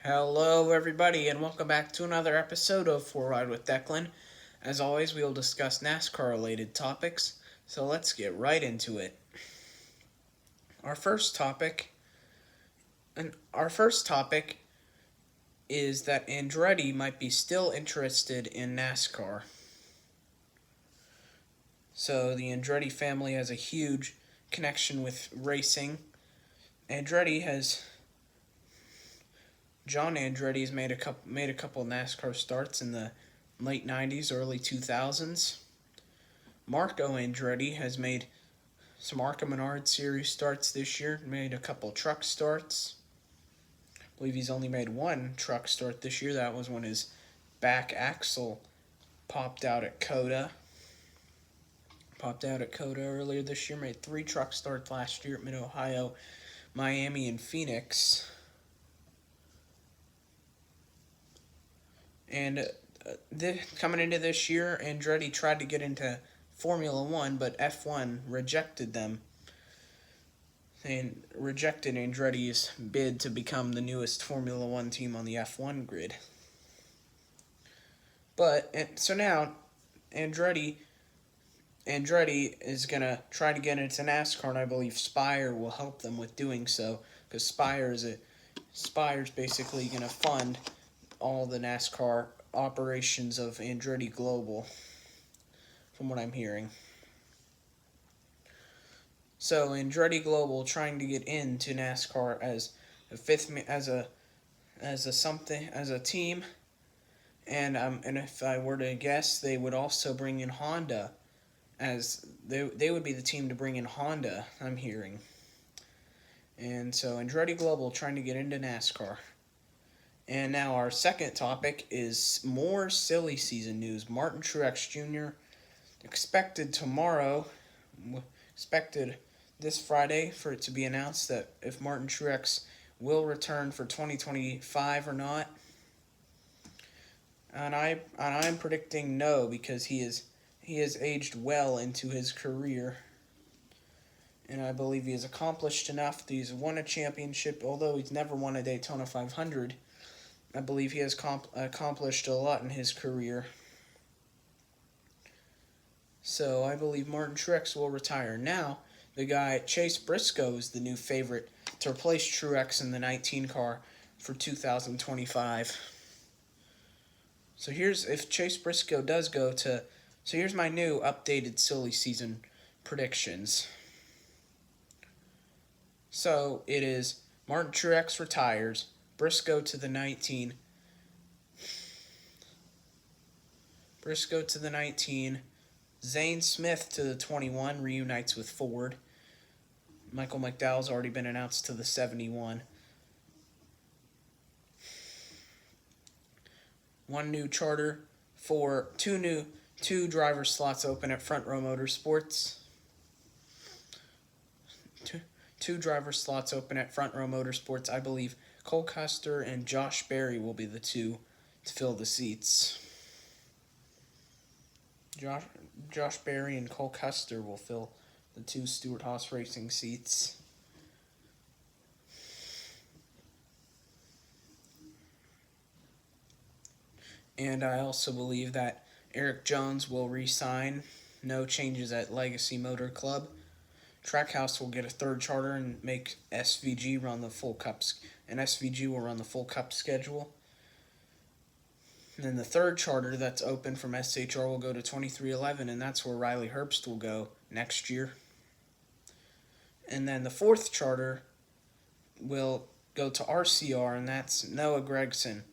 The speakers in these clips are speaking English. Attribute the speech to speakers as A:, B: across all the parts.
A: Hello, everybody, and welcome back to another episode of Wide With Declan. As always, we will discuss NASCAR-related topics, so let's get right into it. Our first topic, our first topic is that Andretti might be still interested in NASCAR. So the Andretti family has a huge connection with racing. John Andretti has made a couple NASCAR starts in the late 90s, early 2000s. Marco Andretti has made some ARCA Menard Series starts this year, made a couple truck starts. I believe he's only made one truck start this year. That was when his back axle popped out at COTA. Earlier this year. Made 3 truck starts last year at Mid-Ohio, Miami, and Phoenix. And coming into this year, Andretti tried to get into Formula One, but F1 rejected them and rejected Andretti's bid to become the newest Formula One team on the F1 grid. So now Andretti is gonna try to get into NASCAR, and I believe Spire will help them with doing so, because Spire's basically gonna fund all the NASCAR operations of Andretti Global, from what I'm hearing. So Andretti Global trying to get into NASCAR as a team, and if I were to guess, they would also bring in Honda, as they would be the team to bring in Honda, I'm hearing. And so Andretti Global trying to get into NASCAR. And now our second topic is more silly season news. Martin Truex Jr. expected this Friday for it to be announced that if Martin Truex will return for 2025 or not. And I'm predicting no, because he has aged well into his career. And I believe he has accomplished enough. He's won a championship, although he's never won a Daytona 500. I believe he has accomplished a lot in his career. So I believe Martin Truex will retire. Now, the guy Chase Briscoe is the new favorite to replace Truex in the 19 car for 2025. So if Chase Briscoe does go to... So here's my new updated silly season predictions. So it is Martin Truex retires, Briscoe to the 19. Zane Smith to the 21, reunites with Ford. Michael McDowell's already been announced to the 71. One new charter for two driver slots open at Front Row Motorsports. Two driver slots open at Front Row Motorsports. I believe Cole Custer and Josh Berry will be the two to fill the seats. Josh Berry and Cole Custer will fill the 2 Stewart-Haas Racing seats. And I also believe that Eric Jones will re-sign. No changes at Legacy Motor Club. Trackhouse will get a 3rd charter and make SVG run the full cups, and SVG will run the full cup schedule. And then the 3rd charter that's open from SHR will go to 2311, and that's where Riley Herbst will go next year. And then the 4th charter will go to RCR, and that's Noah Gregson.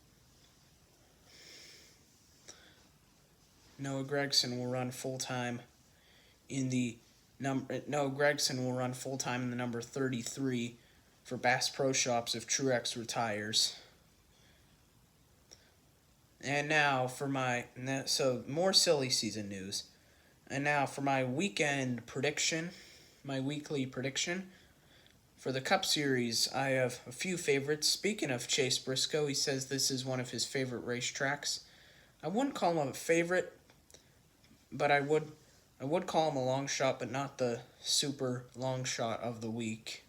A: Noah Gregson will run full-time in the number 33 for Bass Pro Shops if Truex retires. And now more silly season news. And now for my weekly prediction for the Cup Series. I have a few favorites. Speaking of Chase Briscoe, he says this is one of his favorite racetracks. I wouldn't call him a favorite, but I would call him a long shot, but not the super long shot of the week.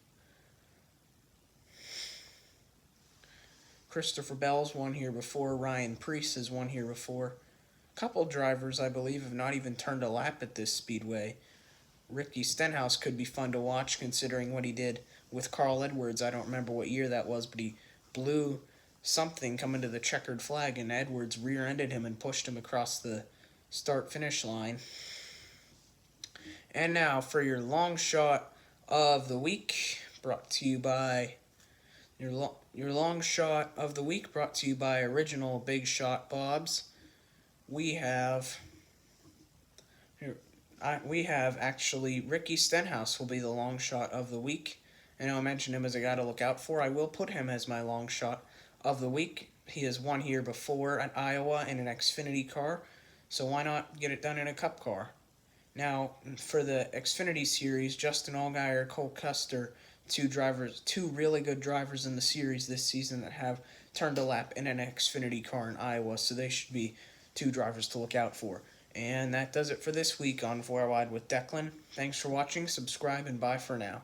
A: Christopher Bell's won here before. Ryan Preece has won here before. A couple drivers, I believe, have not even turned a lap at this speedway. Ricky Stenhouse could be fun to watch considering what he did with Carl Edwards. I don't remember what year that was, but he blew something coming to the checkered flag, and Edwards rear-ended him and pushed him across the start-finish line. And now for your long shot of the week, brought to you by your long shot of the week, brought to you by Original Big Shot Bobs. We have actually Ricky Stenhouse will be the long shot of the week. I know I mentioned him as a guy to look out for. I will put him as my long shot of the week. He has won here before at Iowa in an Xfinity car, so why not get it done in a Cup car? Now, for the Xfinity Series, Justin Allgaier, Cole Custer, two really good drivers in the series this season that have turned a lap in an Xfinity car in Iowa, so they should be two drivers to look out for. And that does it for this week on Wide With Declan. Thanks for watching, subscribe, and bye for now.